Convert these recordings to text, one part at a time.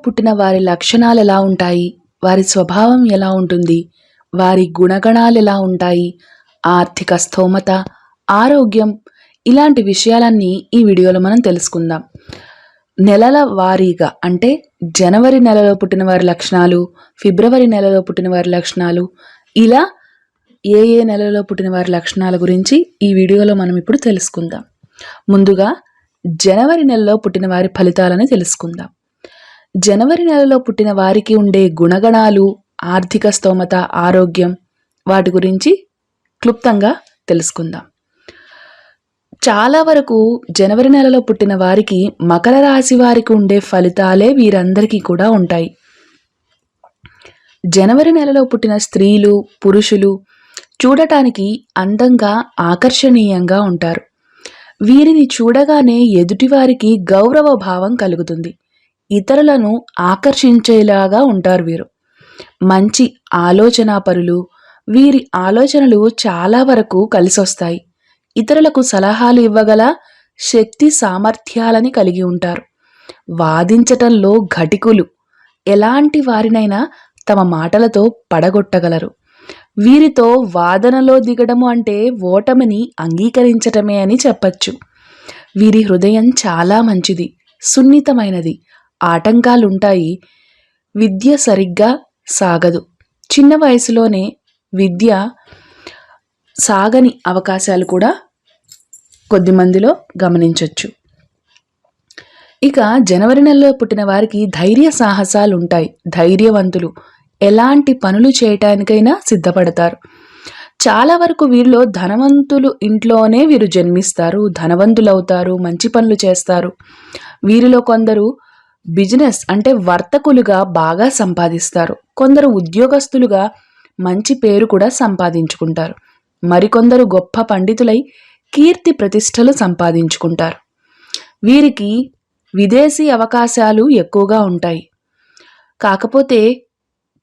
పుట్టిన వారి లక్షణాలు ఎలా ఉంటాయి, వారి స్వభావం ఎలా ఉంటుంది, వారి గుణగణాలు ఎలా ఉంటాయి, ఆర్థిక స్థోమత, ఆరోగ్యం, ఇలాంటి విషయాలన్నీ ఈ వీడియోలో మనం తెలుసుకుందాం. నెలల వారీగా అంటే జనవరి నెలలో పుట్టిన వారి లక్షణాలు, ఫిబ్రవరి నెలలో పుట్టిన వారి లక్షణాలు, ఇలా ఏ నెలలో పుట్టిన వారి లక్షణాల గురించి ఈ వీడియోలో మనం ఇప్పుడు తెలుసుకుందాం. ముందుగా జనవరి నెలలో పుట్టిన వారి ఫలితాలను తెలుసుకుందాం. జనవరి నెలలో పుట్టిన వారికి ఉండే గుణగణాలు, ఆర్థిక స్తోమత, ఆరోగ్యం, వాటి గురించి క్లుప్తంగా తెలుసుకుందాం. చాలా వరకు జనవరి నెలలో పుట్టిన వారికి మకర రాశి వారికి ఉండే ఫలితాలే వీరందరికీ కూడా ఉంటాయి. జనవరి నెలలో పుట్టిన స్త్రీలు, పురుషులు చూడటానికి అందంగా, ఆకర్షణీయంగా ఉంటారు. వీరిని చూడగానే ఎదుటివారికి గౌరవ భావం కలుగుతుంది. ఇతరులను ఆకర్షించేలాగా ఉంటారు వీరు. మంచి ఆలోచనాపరులు. వీరి ఆలోచనలు చాలా వరకు కలిసొస్తాయి. ఇతరులకు సలహాలు ఇవ్వగల శక్తి, సామర్థ్యాలని కలిగి ఉంటారు. వాదించటంలో ఘటికులు. ఎలాంటి వారినైనా తమ మాటలతో పడగొట్టగలరు. వీరితో వాదనలో దిగడము అంటే ఓటమిని అంగీకరించటమే అని చెప్పచ్చు. వీరి హృదయం చాలా మంచిది, సున్నితమైనది. ఆటంకాలుంటాయి. విద్య సరిగ్గా సాగదు. చిన్న వయసులోనే విద్య సాగని అవకాశాలు కూడా కొద్దిమందిలో గమనించవచ్చు. ఇక జనవరి నెలలో పుట్టిన వారికి ధైర్య సాహసాలు ఉంటాయి. ధైర్యవంతులు. ఎలాంటి పనులు చేయటానికైనా సిద్ధపడతారు. చాలా వరకు వీరిలో ధనవంతులు ఇంట్లోనే వీరు జన్మిస్తారు, ధనవంతులవుతారు, మంచి పనులు చేస్తారు. వీరిలో కొందరు బిజినెస్ అంటే వర్తకులుగా బాగా సంపాదిస్తారు. కొందరు ఉద్యోగస్తులుగా మంచి పేరు కూడా సంపాదించుకుంటారు. మరికొందరు గొప్ప పండితులై కీర్తి ప్రతిష్టలు సంపాదించుకుంటారు. వీరికి విదేశీ అవకాశాలు ఎక్కువగా ఉంటాయి. కాకపోతే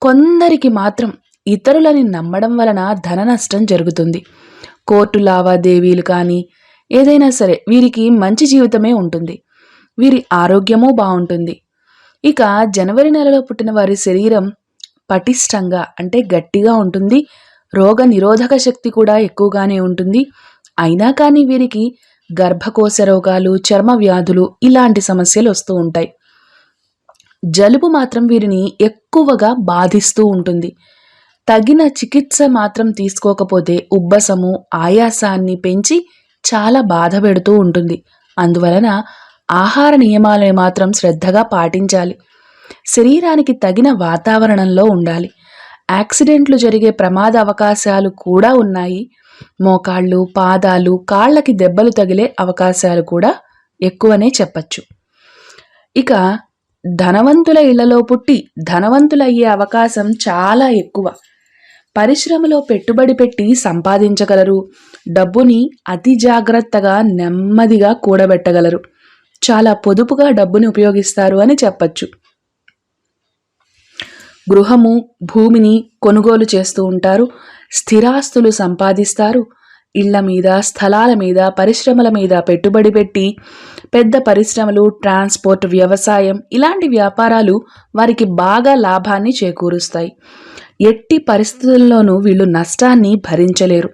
కొందరికి మాత్రం ఇతరులని నమ్మడం వలన ధన నష్టం జరుగుతుంది. కోర్టు లావాదేవీలు కానీ ఏదైనా సరే వీరికి మంచి జీవితమే ఉంటుంది. వీరి ఆరోగ్యము బాగుంటుంది. ఇక జనవరి నెలలో పుట్టిన వారి శరీరం పటిష్టంగా అంటే గట్టిగా ఉంటుంది. రోగ నిరోధక శక్తి కూడా ఎక్కువగానే ఉంటుంది. అయినా కానీ వీరికి గర్భకోశ రోగాలు, చర్మ వ్యాధులు ఇలాంటి సమస్యలు వస్తూ ఉంటాయి. జలుబు మాత్రం వీరిని ఎక్కువగా బాధిస్తూ ఉంటుంది. తగిన చికిత్స మాత్రం తీసుకోకపోతే ఉబ్బసము, ఆయాసాన్ని పెంచి చాలా బాధ పెడుతూ ఉంటుంది. అందువలన ఆహార నియమాలను మాత్రం శ్రద్ధగా పాటించాలి. శరీరానికి తగిన వాతావరణంలో ఉండాలి. యాక్సిడెంట్లు జరిగే ప్రమాద అవకాశాలు కూడా ఉన్నాయి. మోకాళ్ళు, పాదాలు, కాళ్ళకి దెబ్బలు తగిలే అవకాశాలు కూడా ఎక్కువనే చెప్పచ్చు. ఇక ధనవంతుల ఇళ్లలో పుట్టి ధనవంతులయ్యే అవకాశం చాలా ఎక్కువ. పరిశ్రమలో పెట్టుబడి పెట్టి సంపాదించగలరు. డబ్బుని అతి జాగ్రత్తగా, నెమ్మదిగా కూడబెట్టగలరు. చాలా పొదుపుగా డబ్బుని ఉపయోగిస్తారు అని చెప్పచ్చు. గృహము, భూమిని కొనుగోలు చేస్తూ ఉంటారు. స్థిరాస్తులు సంపాదిస్తారు. ఇళ్ల మీద, స్థలాల మీద, పరిశ్రమల మీద పెట్టుబడి పెట్టి పెద్ద పరిశ్రమలు, ట్రాన్స్పోర్ట్, వ్యవసాయం ఇలాంటి వ్యాపారాలు వారికి బాగా లాభాన్ని చేకూరుస్తాయి. ఎట్టి పరిస్థితుల్లోనూ వీళ్ళు నష్టాన్ని భరించలేరు.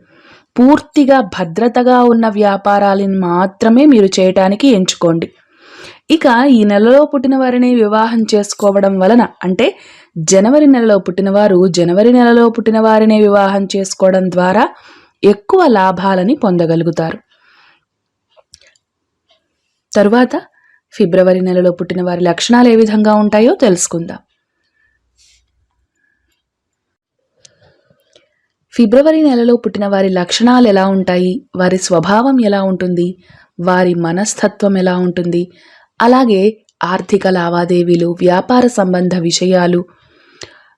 పూర్తిగా భద్రతగా ఉన్న వ్యాపారాలను మాత్రమే మీరు చేయటానికి ఎంచుకోండి. ఇక ఈ నెలలో పుట్టిన వారిని వివాహం చేసుకోవడం వలన అంటే జనవరి నెలలో పుట్టినవారు జనవరి నెలలో పుట్టిన వారిని వివాహం చేసుకోవడం ద్వారా ఎక్కువ లాభాలని పొందగలుగుతారు. తరువాత ఫిబ్రవరి నెలలో పుట్టిన వారి లక్షణాలు ఏ విధంగా ఉంటాయో తెలుసుకుందాం. ఫిబ్రవరి నెలలో పుట్టిన వారి లక్షణాలు ఎలా ఉంటాయి, వారి స్వభావం ఎలా ఉంటుంది, వారి మనస్తత్వం ఎలా ఉంటుంది, అలాగే ఆర్థిక లావాదేవీలు, వ్యాపార సంబంధ విషయాలు,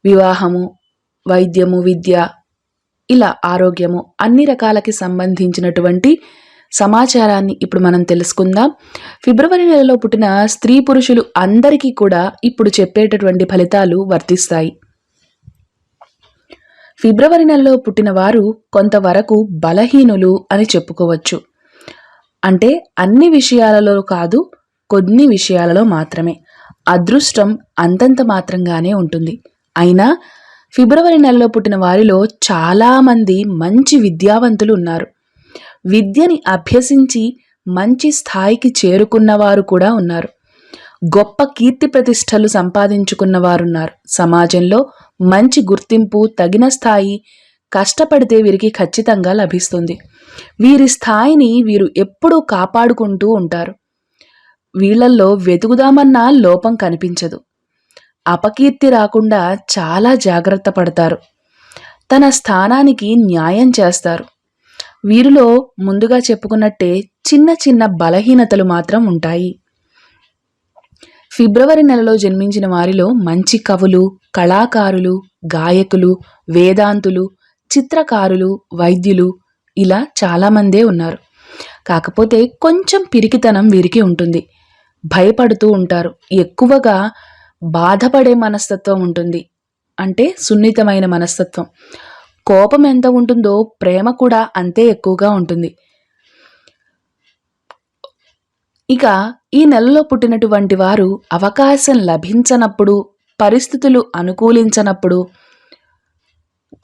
వివాహము, వైద్యము, విద్య, ఇలా ఆరోగ్యము, అన్ని రకాలకి సంబంధించినటువంటి సమాచారాన్ని ఇప్పుడు మనం తెలుసుకుందాం. ఫిబ్రవరి నెలలో పుట్టిన స్త్రీ పురుషులు అందరికీ కూడా ఇప్పుడు చెప్పేటటువంటి ఫలితాలు వర్తిస్తాయి. ఫిబ్రవరి నెలలో పుట్టిన వారు కొంతవరకు బలహీనులు అని చెప్పుకోవచ్చు. అంటే అన్ని విషయాలలో కాదు, కొన్ని విషయాలలో మాత్రమే. అదృష్టం అంతంత మాత్రంగానే ఉంటుంది. అయినా ఫిబ్రవరి నెలలో పుట్టిన వారిలో చాలామంది మంచి విద్యావంతులు ఉన్నారు. విద్యని అభ్యసించి మంచి స్థాయికి చేరుకున్నవారు కూడా ఉన్నారు. గొప్ప కీర్తి ప్రతిష్టలు సంపాదించుకున్న వారున్నారు. సమాజంలో మంచి గుర్తింపు, తగిన స్థాయి కష్టపడితే వీరికి ఖచ్చితంగా లభిస్తుంది. వీరి స్థాయిని వీరు ఎప్పుడూ కాపాడుకుంటూ ఉంటారు. వీళ్లల్లో వెతుకుదామన్నా లోపం కనిపించదు. అపకీర్తి రాకుండా చాలా జాగ్రత్త పడతారు. తన స్థానానికి న్యాయం చేస్తారు. వీరిలో ముందుగా చెప్పుకున్నట్టే చిన్న చిన్న బలహీనతలు మాత్రం ఉంటాయి. ఫిబ్రవరి నెలలో జన్మించిన వారిలో మంచి కవులు, కళాకారులు, గాయకులు, వేదాంతులు, చిత్రకారులు, వైద్యులు ఇలా చాలామందే ఉన్నారు. కాకపోతే కొంచెం పిరికితనం వీరికి ఉంటుంది. భయపడుతూ ఉంటారు. ఎక్కువగా బాధపడే మనస్తత్వం ఉంటుంది. అంటే సున్నితమైన మనస్తత్వం. కోపం ఎంత ఉంటుందో ప్రేమ కూడా అంతే ఎక్కువగా ఉంటుంది. ఇక ఈ నెలలో పుట్టినటువంటి వారు అవకాశం లభించనప్పుడు, పరిస్థితులు అనుకూలించనప్పుడు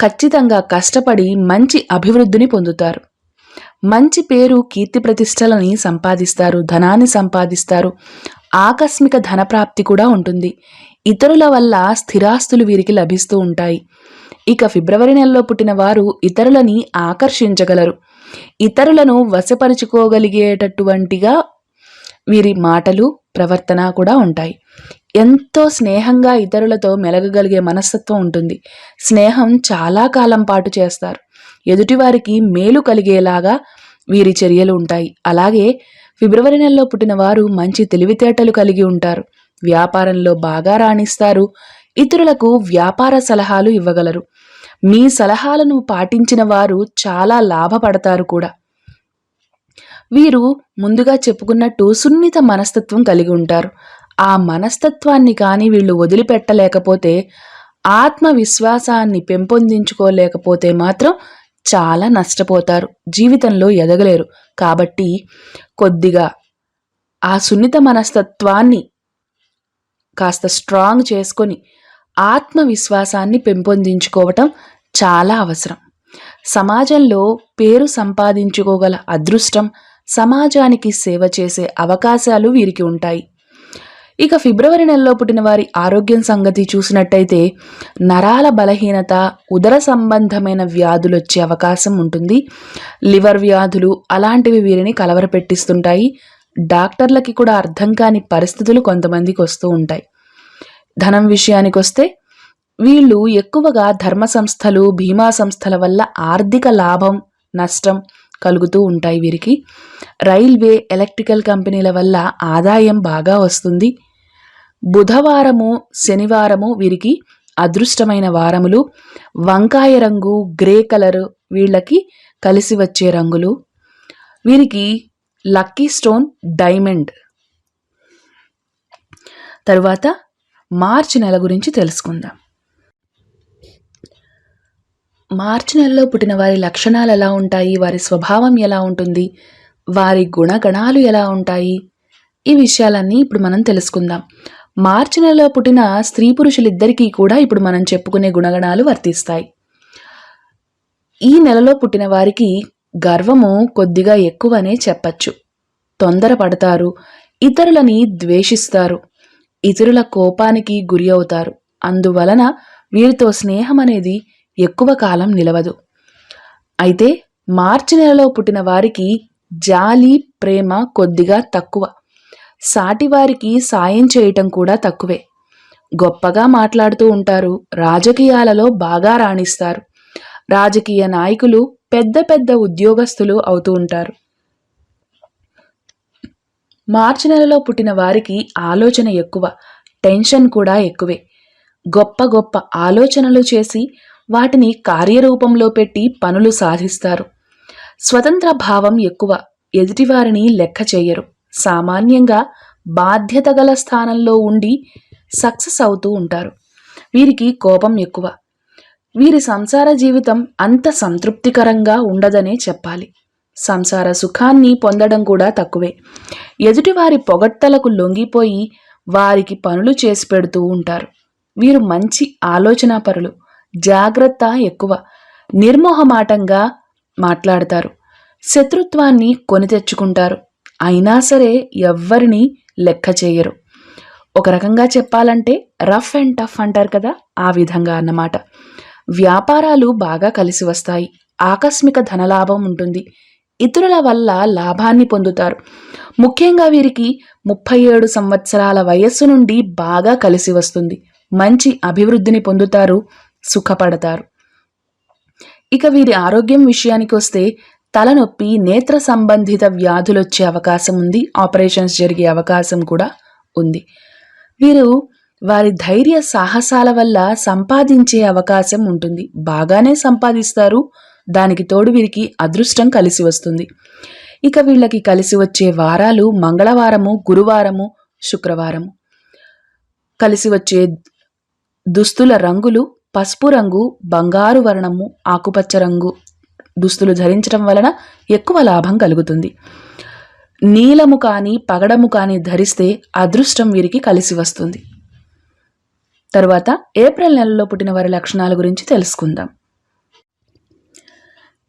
ఖచ్చితంగా కష్టపడి మంచి అభివృద్ధిని పొందుతారు. మంచి పేరు, కీర్తి ప్రతిష్టలని సంపాదిస్తారు, ధనాన్ని సంపాదిస్తారు. ఆకస్మిక ధనప్రాప్తి కూడా ఉంటుంది. ఇతరుల వల్ల స్థిరాస్తులు వీరికి లభిస్తూ ఉంటాయి. ఇక ఫిబ్రవరి నెలలో పుట్టిన వారు ఇతరులని ఆకర్షించగలరు. ఇతరులను వశపరుచుకోగలిగేటటువంటిగా వీరి మాటలు, ప్రవర్తన కూడా ఉంటాయి. ఎంతో స్నేహంగా ఇతరులతో మెలగగలిగే మనస్తత్వం ఉంటుంది. స్నేహం చాలా కాలం పాటు చేస్తారు. ఎదుటివారికి మేలు కలిగేలాగా వీరి చర్యలు ఉంటాయి. అలాగే ఫిబ్రవరి నెలలో పుట్టిన వారు మంచి తెలివితేటలు కలిగి ఉంటారు. వ్యాపారంలో బాగా రాణిస్తారు. ఇతరులకు వ్యాపార సలహాలు ఇవ్వగలరు. మీ సలహాలను పాటించిన వారు చాలా లాభపడతారు కూడా. వీరు ముందుగా చెప్పుకున్నట్టు సున్నిత మనస్తత్వం కలిగి ఉంటారు. ఆ మనస్తత్వాన్ని కానీ వీళ్ళు వదిలిపెట్టలేకపోతే, ఆత్మవిశ్వాసాన్ని పెంపొందించుకోలేకపోతే మాత్రం చాలా నష్టపోతారు. జీవితంలో ఎదగలేరు. కాబట్టి కొద్దిగా ఆ సున్నిత మనస్తత్వాన్ని కాస్త స్ట్రాంగ్ చేసుకొని ఆత్మవిశ్వాసాన్ని పెంపొందించుకోవటం చాలా అవసరం. సమాజంలో పేరు సంపాదించుకోగల అదృష్టం, సమాజానికి సేవ చేసే అవకాశాలు వీరికి ఉంటాయి. ఇక ఫిబ్రవరి నెలలో పుట్టిన వారి ఆరోగ్యం సంగతి చూసినట్టయితే నరాల బలహీనత, ఉదర సంబంధమైన వ్యాధులు వచ్చే అవకాశం ఉంటుంది. లివర్ వ్యాధులు అలాంటివి వీరిని కలవరపెట్టిస్తుంటాయి. డాక్టర్లకి కూడా అర్థం కాని పరిస్థితులు కొంతమందికి వస్తూ ఉంటాయి. ధనం విషయానికి వస్తే వీళ్ళు ఎక్కువగా ధర్మ సంస్థలు, బీమా సంస్థల వల్ల ఆర్థిక లాభం, నష్టం కలుగుతూ ఉంటాయి వీరికి. రైల్వే, ఎలక్ట్రికల్ కంపెనీల వల్ల ఆదాయం బాగా వస్తుంది. బుధవారము, శనివారము వీరికి అదృష్టమైన వారములు. వంకాయ రంగు, గ్రే కలర్ వీళ్ళకి కలిసి వచ్చే రంగులు. వీరికి లక్కీ స్టోన్ డైమండ్. తరువాత మార్చి నెల గురించి తెలుసుకుందాం. మార్చి నెలలో పుట్టిన వారి లక్షణాలు ఎలా ఉంటాయి, వారి స్వభావం ఎలా ఉంటుంది, వారి గుణగణాలు ఎలా ఉంటాయి, ఈ విషయాలన్నీ ఇప్పుడు మనం తెలుసుకుందాం. మార్చి నెలలో పుట్టిన స్త్రీ పురుషులిద్దరికీ కూడా ఇప్పుడు మనం చెప్పుకునే గుణగణాలు వర్తిస్తాయి. ఈ నెలలో పుట్టిన వారికి గర్వము కొద్దిగా ఎక్కువనే చెప్పచ్చు. తొందరపడతారు, ఇతరులని ద్వేషిస్తారు, ఇతరుల కోపానికి గురి అవుతారు. అందువలన వీరితో స్నేహం అనేది ఎక్కువ కాలం నిలవదు. అయితే మార్చి నెలలో పుట్టిన వారికి జాలి, ప్రేమ కొద్దిగా తక్కువ. సాటివారికి సాయం చేయటం కూడా తక్కువే. గొప్పగా మాట్లాడుతూ ఉంటారు. రాజకీయాలలో బాగా రాణిస్తారు. రాజకీయ నాయకులు, పెద్ద పెద్ద ఉద్యోగస్తులు అవుతూ ఉంటారు. మార్చి నెలలో పుట్టిన వారికి ఆలోచన ఎక్కువ, టెన్షన్ కూడా ఎక్కువే. గొప్ప గొప్ప ఆలోచనలు చేసి వాటిని కార్యరూపంలో పెట్టి పనులు సాధిస్తారు. స్వతంత్ర భావం ఎక్కువ, ఎదుటివారిని లెక్క చేయరు. సామాన్యంగా బాధ్యత గల స్థానంలో ఉండి సక్సెస్ అవుతూ ఉంటారు. వీరికి కోపం ఎక్కువ. వీరి సంసార జీవితం అంత సంతృప్తికరంగా ఉండదనే చెప్పాలి. సంసార సుఖాన్ని పొందడం కూడా తక్కువే. ఎదుటివారి పొగడ్తలకు లొంగిపోయి వారికి పనులు చేసి పెడుతూ ఉంటారు. వీరు మంచి ఆలోచనాపరులు, జాగ్రత్త ఎక్కువ, నిర్మోహమాటంగా మాట్లాడతారు, శత్రుత్వాన్ని కొని తెచ్చుకుంటారు. అయినా సరే ఎవ్వరిని లెక్క చేయరు. ఒక రకంగా చెప్పాలంటే రఫ్ అండ్ టఫ్ అంటారు కదా, ఆ విధంగా అన్నమాట. వ్యాపారాలు బాగా కలిసి వస్తాయి. ఆకస్మిక ధనలాభం ఉంటుంది. ఇతరుల వల్ల లాభాన్ని పొందుతారు. ముఖ్యంగా వీరికి 37 సంవత్సరాల వయస్సు నుండి బాగా కలిసి వస్తుంది. మంచి అభివృద్ధిని పొందుతారు, సుఖపడతారు. ఇక వీరి ఆరోగ్యం విషయానికి వస్తే తలనొప్పి, నేత్ర సంబంధిత వ్యాధులు వచ్చే అవకాశం ఉంది. ఆపరేషన్స్ జరిగే అవకాశం కూడా ఉంది. వీరు వారి ధైర్య సాహసాల వల్ల సంపాదించే అవకాశం ఉంటుంది. బాగానే సంపాదిస్తారు. దానికి తోడు వీరికి అదృష్టం కలిసి వస్తుంది. ఇక వీళ్ళకి కలిసి వచ్చే వారాలు మంగళవారము, గురువారము, శుక్రవారము. కలిసి వచ్చే దుస్తుల రంగులు పసుపు రంగు, బంగారు వర్ణము, ఆకుపచ్చ రంగు దుస్తులు ధరించడం వలన ఎక్కువ లాభం కలుగుతుంది. నీలము కానీ పగడము కానీ ధరిస్తే అదృష్టం వీరికి కలిసి వస్తుంది. తరువాత ఏప్రిల్ నెలలో పుట్టిన వారి లక్షణాల గురించి తెలుసుకుందాం.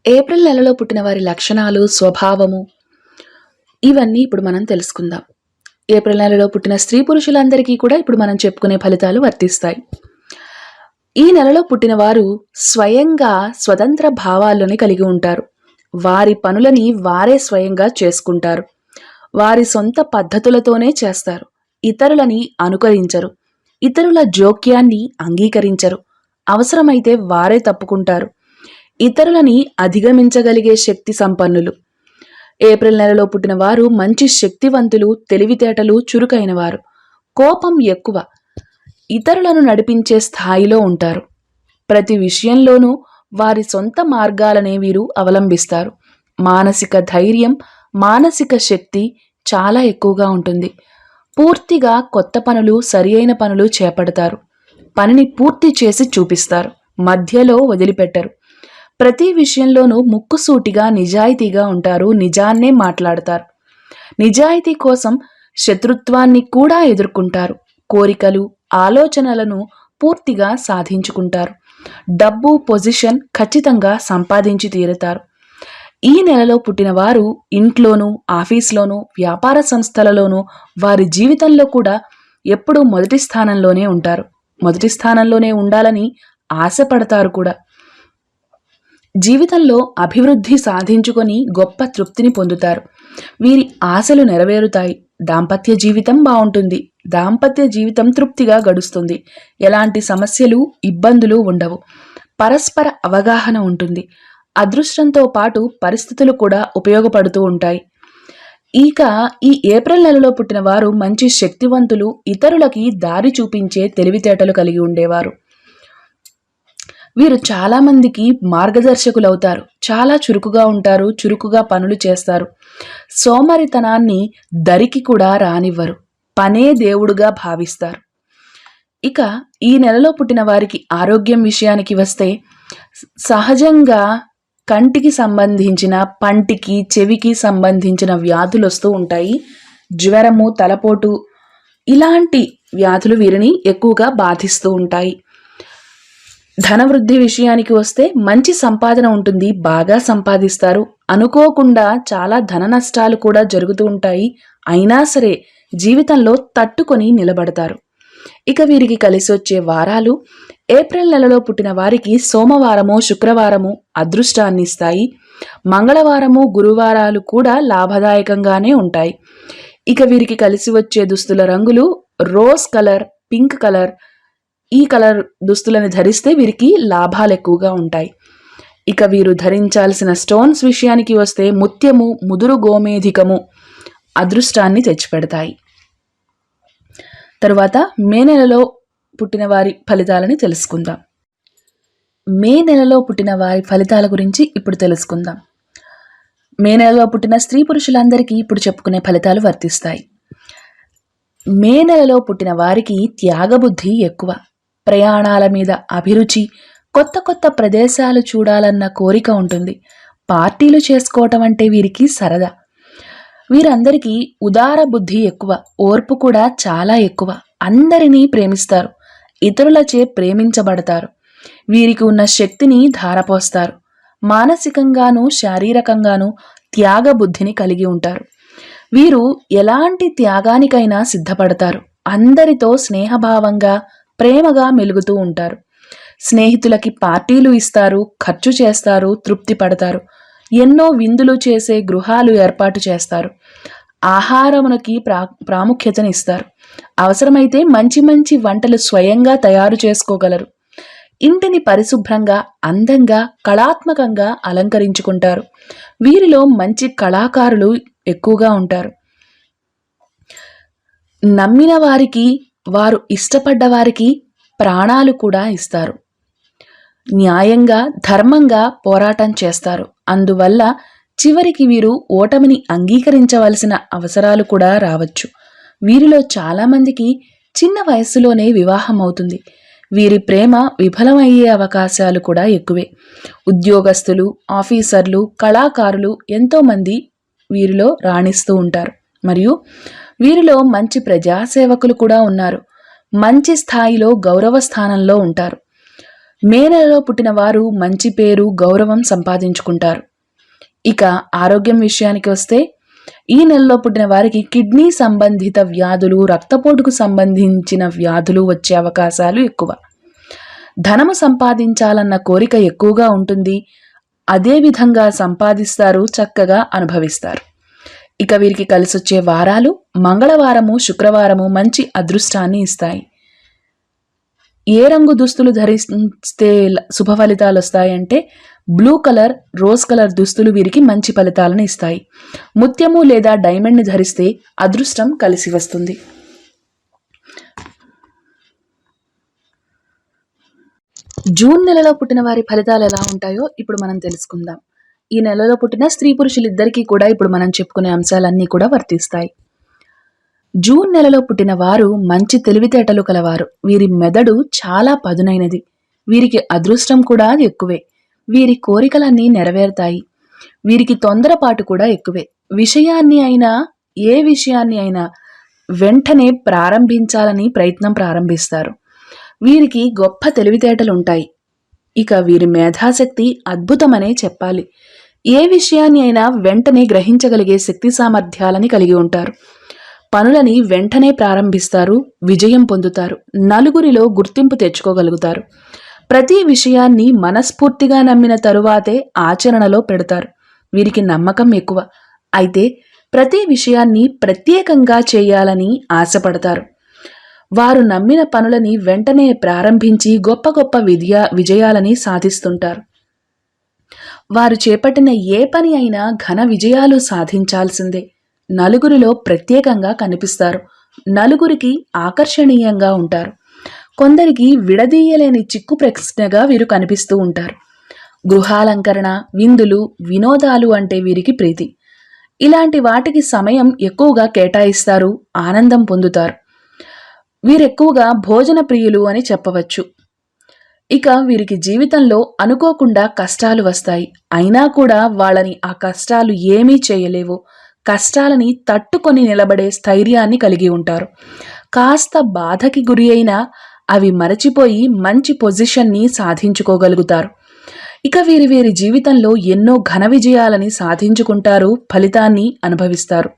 ఏప్రిల్ నెలలో పుట్టిన వారి లక్షణాలు, స్వభావము ఇవన్నీ ఇప్పుడు మనం తెలుసుకుందాం. ఏప్రిల్ నెలలో పుట్టిన స్త్రీ పురుషులందరికీ కూడా ఇప్పుడు మనం చెప్పుకునే ఫలితాలు వర్తిస్తాయి. ఈ నెలలో పుట్టిన వారు స్వయంగా స్వతంత్ర భావాలని కలిగి ఉంటారు. వారి పనులని వారే స్వయంగా చేసుకుంటారు. వారి సొంత పద్ధతులతోనే చేస్తారు. ఇతరులని అనుకరించరు. ఇతరుల జోక్యాన్ని అంగీకరించరు. అవసరమైతే వారే తప్పుకుంటారు. ఇతరులని అధిగమించగలిగే శక్తి సంపన్నులు. ఏప్రిల్ నెలలో పుట్టిన వారు మంచి శక్తివంతులు, తెలివితేటలు చురుకైన వారు. కోపం ఎక్కువ. ఇతరులను నడిపించే స్థాయిలో ఉంటారు. ప్రతి విషయంలోనూ వారి సొంత మార్గాలనే వీరు అవలంబిస్తారు. మానసిక ధైర్యం, మానసిక శక్తి చాలా ఎక్కువగా ఉంటుంది. పూర్తిగా కొత్త పనులు, సరియైన పనులు చేపడతారు. పనిని పూర్తి చేసి చూపిస్తారు. మధ్యలో వదిలిపెట్టరు. ప్రతి విషయంలోనూ ముక్కుసూటిగా, నిజాయితీగా ఉంటారు. నిజాన్నే మాట్లాడతారు. నిజాయితీ కోసం శత్రుత్వాన్ని కూడా ఎదుర్కొంటారు. కోరికలు, ఆలోచనలను పూర్తిగా సాధించుకుంటారు. డబ్బు, పొజిషన్ ఖచ్చితంగా సంపాదించి తీరుతారు. ఈ నెలలో పుట్టిన వారు ఇంట్లోనూ, ఆఫీస్లోనూ, వ్యాపార సంస్థలలోనూ, వారి జీవితంలో కూడా ఎప్పుడూ మొదటి స్థానంలోనే ఉంటారు. మొదటి స్థానంలోనే ఉండాలని ఆశపడతారు కూడా. జీవితంలో అభివృద్ధి సాధించుకొని గొప్ప తృప్తిని పొందుతారు. వీరి ఆశలు నెరవేరుతాయి. దాంపత్య జీవితం బాగుంటుంది. దాంపత్య జీవితం తృప్తిగా గడుస్తుంది. ఎలాంటి సమస్యలు, ఇబ్బందులు ఉండవు. పరస్పర అవగాహన ఉంటుంది. అదృష్టంతో పాటు పరిస్థితులు కూడా ఉపయోగపడుతూ ఉంటాయి. ఇక ఈ ఏప్రిల్ నెలలో పుట్టిన వారు మంచి శక్తివంతులు, ఇతరులకి దారి చూపించే తెలివితేటలు కలిగి ఉండేవారు. వీరు చాలా మందికి మార్గదర్శకులు అవుతారు. చాలా చురుకుగా ఉంటారు. చురుకుగా పనులు చేస్తారు. సోమరితనాన్ని దరికి కూడా రానివ్వరు. పనే దేవుడుగా భావిస్తారు. ఇక ఈ నెలలో పుట్టిన వారికి ఆరోగ్యం విషయానికి వస్తే సహజంగా కంటికి సంబంధించిన, పంటికి, చెవికి సంబంధించిన వ్యాధులు వస్తూ ఉంటాయి. జ్వరము, తలపోటు ఇలాంటి వ్యాధులు వీరిని ఎక్కువగా బాధిస్తూ ఉంటాయి. ధనవృద్ధి విషయానికి వస్తే మంచి సంపాదన ఉంటుంది. బాగా సంపాదిస్తారు. అనుకోకుండా చాలా ధన నష్టాలు కూడా జరుగుతూ ఉంటాయి. అయినా సరే జీవితంలో తట్టుకొని నిలబడతారు. ఇక వీరికి కలిసి వచ్చే వారాలు ఏప్రిల్ నెలలో పుట్టిన వారికి సోమవారము, శుక్రవారము అదృష్టాన్ని ఇస్తాయి. మంగళవారము, గురువారాలు కూడా లాభదాయకంగానే ఉంటాయి. ఇక వీరికి కలిసి వచ్చే దుస్తుల రంగులు రోజ్ కలర్, పింక్ కలర్. ఈ కలర్ దుస్తులను ధరిస్తే వీరికి లాభాలు ఎక్కువగా ఉంటాయి. ఇక వీరు ధరించాల్సిన స్టోన్స్ విషయానికి వస్తే ముత్యము, ముదురు గోమేధికము అదృష్టాన్ని తెచ్చిపెడతాయి. తరువాత మే నెలలో పుట్టిన వారి ఫలితాలని తెలుసుకుందాం. మే నెలలో పుట్టిన వారి ఫలితాల గురించి ఇప్పుడు తెలుసుకుందాం. మే నెలలో పుట్టిన స్త్రీ పురుషులందరికీ ఇప్పుడు చెప్పుకునే ఫలితాలు వర్తిస్తాయి. మే నెలలో పుట్టిన వారికి త్యాగబుద్ధి ఎక్కువ. ప్రయాణాల మీద అభిరుచి, కొత్త కొత్త ప్రదేశాలు చూడాలన్న కోరిక ఉంటుంది. పార్టీలు చేసుకోవటం అంటే వీరికి సరదా. వీరందరికీ ఉదార బుద్ధి ఎక్కువ, ఓర్పు కూడా చాలా ఎక్కువ. అందరినీ ప్రేమిస్తారు, ఇతరులచే ప్రేమించబడతారు. వీరికి ఉన్న శక్తిని ధారపోస్తారు. మానసికంగానూ శారీరకంగానూ త్యాగ బుద్ధిని కలిగి ఉంటారు. వీరు ఎలాంటి త్యాగానికైనా సిద్ధపడతారు. అందరితో స్నేహభావంగా ప్రేమగా మెలుగుతూ ఉంటారు. స్నేహితులకి పార్టీలు ఇస్తారు, ఖర్చు చేస్తారు, తృప్తి పడతారు. ఎన్నో విందులు చేసే గృహాలు ఏర్పాటు చేస్తారు. ఆహారమునకి ప్రాముఖ్యతనిస్తారు. అవసరమైతే మంచి మంచి వంటలు స్వయంగా తయారు చేసుకోగలరు. ఇంటిని పరిశుభ్రంగా, అందంగా, కళాత్మకంగా అలంకరించుకుంటారు. వీరిలో మంచి కళాకారులు ఎక్కువగా ఉంటారు. నమ్మిన వారికి, వారు ఇష్టపడ్డ వారికి ప్రాణాలు కూడా ఇస్తారు. న్యాయంగా, ధర్మంగా పోరాటం చేస్తారు. అందువల్ల చివరికి వీరు ఓటమిని అంగీకరించవలసిన అవసరాలు కూడా రావచ్చు. వీరిలో చాలామందికి చిన్న వయస్సులోనే వివాహం అవుతుంది. వీరి ప్రేమ విఫలమయ్యే అవకాశాలు కూడా ఎక్కువే. ఉద్యోగస్తులు, ఆఫీసర్లు, కళాకారులు ఎంతోమంది వీరిలో రాణిస్తూ ఉంటారు. మరియు వీరిలో మంచి ప్రజాసేవకులు కూడా ఉన్నారు. మంచి స్థాయిలో గౌరవ స్థానంలో ఉంటారు. మే నెలలో పుట్టిన వారు మంచి పేరు, గౌరవం సంపాదించుకుంటారు. ఇక ఆరోగ్యం విషయానికి వస్తే ఈ నెలలో పుట్టిన వారికి కిడ్నీ సంబంధిత వ్యాధులు, రక్తపోటుకు సంబంధించిన వ్యాధులు వచ్చే అవకాశాలు ఎక్కువ. ధనము సంపాదించాలన్న కోరిక ఎక్కువగా ఉంటుంది. అదేవిధంగా సంపాదిస్తారు, చక్కగా అనుభవిస్తారు. ఇక వీరికి కలిసొచ్చే వారాలు మంగళవారము, శుక్రవారము మంచి అదృష్టాన్ని ఇస్తాయి. ఏ రంగు దుస్తులు ధరిస్తే శుభ ఫలితాలు వస్తాయంటే బ్లూ కలర్, రోజ్ కలర్ దుస్తులు వీరికి మంచి ఫలితాలను ఇస్తాయి. ముత్యము లేదా డైమండ్ని ధరిస్తే అదృష్టం కలిసి వస్తుంది. జూన్ నెలలో పుట్టిన వారి ఫలితాలు ఎలా ఉంటాయో ఇప్పుడు మనం తెలుసుకుందాం. ఈ నెలలో పుట్టిన స్త్రీ పురుషులిద్దరికీ కూడా ఇప్పుడు మనం చెప్పుకునే అంశాలన్నీ కూడా వర్తిస్తాయి. జూన్ నెలలో పుట్టిన వారు మంచి తెలివితేటలు కలవారు. వీరి మెదడు చాలా పదునైనది. వీరికి అదృష్టం కూడా ఎక్కువే. వీరి కోరికలన్నీ నెరవేరుతాయి. వీరికి తొందరపాటు కూడా ఎక్కువే. ఏ విషయాన్ని అయినా వెంటనే ప్రారంభించాలని ప్రయత్నం ప్రారంభిస్తారు. వీరికి గొప్ప తెలివితేటలు ఉంటాయి. ఇక వీరి మేధాశక్తి అద్భుతమనే చెప్పాలి. ఏ విషయాన్ని అయినా వెంటనే గ్రహించగలిగే శక్తి సామర్థ్యాలని కలిగి ఉంటారు. పనులని వెంటనే ప్రారంభిస్తారు, విజయం పొందుతారు. నలుగురిలో గుర్తింపు తెచ్చుకోగలుగుతారు. ప్రతి విషయాన్ని మనస్ఫూర్తిగా నమ్మిన తరువాతే ఆచరణలో పెడతారు. వీరికి నమ్మకం ఎక్కువ. అయితే ప్రతి విషయాన్ని ప్రత్యేకంగా చేయాలని ఆశపడతారు. వారు నమ్మిన పనులని వెంటనే ప్రారంభించి గొప్ప గొప్ప విజయాలని సాధిస్తుంటారు. వారు చేపట్టిన ఏ పని అయినా ఘన విజయాలు సాధించాల్సిందే. నలుగురిలో ప్రత్యేకంగా కనిపిస్తారు. నలుగురికి ఆకర్షణీయంగా ఉంటారు. కొందరికి విడదీయలేని చిక్కు ప్రశ్నగా వీరు కనిపిస్తూ ఉంటారు. గృహాలంకరణ, విందులు, వినోదాలు అంటే వీరికి ప్రీతి. ఇలాంటి వాటికి సమయం ఎక్కువగా కేటాయిస్తారు, ఆనందం పొందుతారు. వీరెక్కువగా భోజన ప్రియులు అని చెప్పవచ్చు. ఇక వీరికి జీవితంలో అనుకోకుండా కష్టాలు వస్తాయి. అయినా కూడా వాళ్ళని ఆ కష్టాలు ఏమీ చేయలేవు. కష్టాలని తట్టుకొని నిలబడే స్థైర్యాన్ని కలిగి ఉంటారు. కాస్త బాధకి గురి అయినా అవి మరచిపోయి మంచి పొజిషన్ని సాధించుకోగలుగుతారు. ఇక వీరి జీవితంలో ఎన్నో ఘన విజయాలని సాధించుకుంటారు, ఫలితాన్ని అనుభవిస్తారు.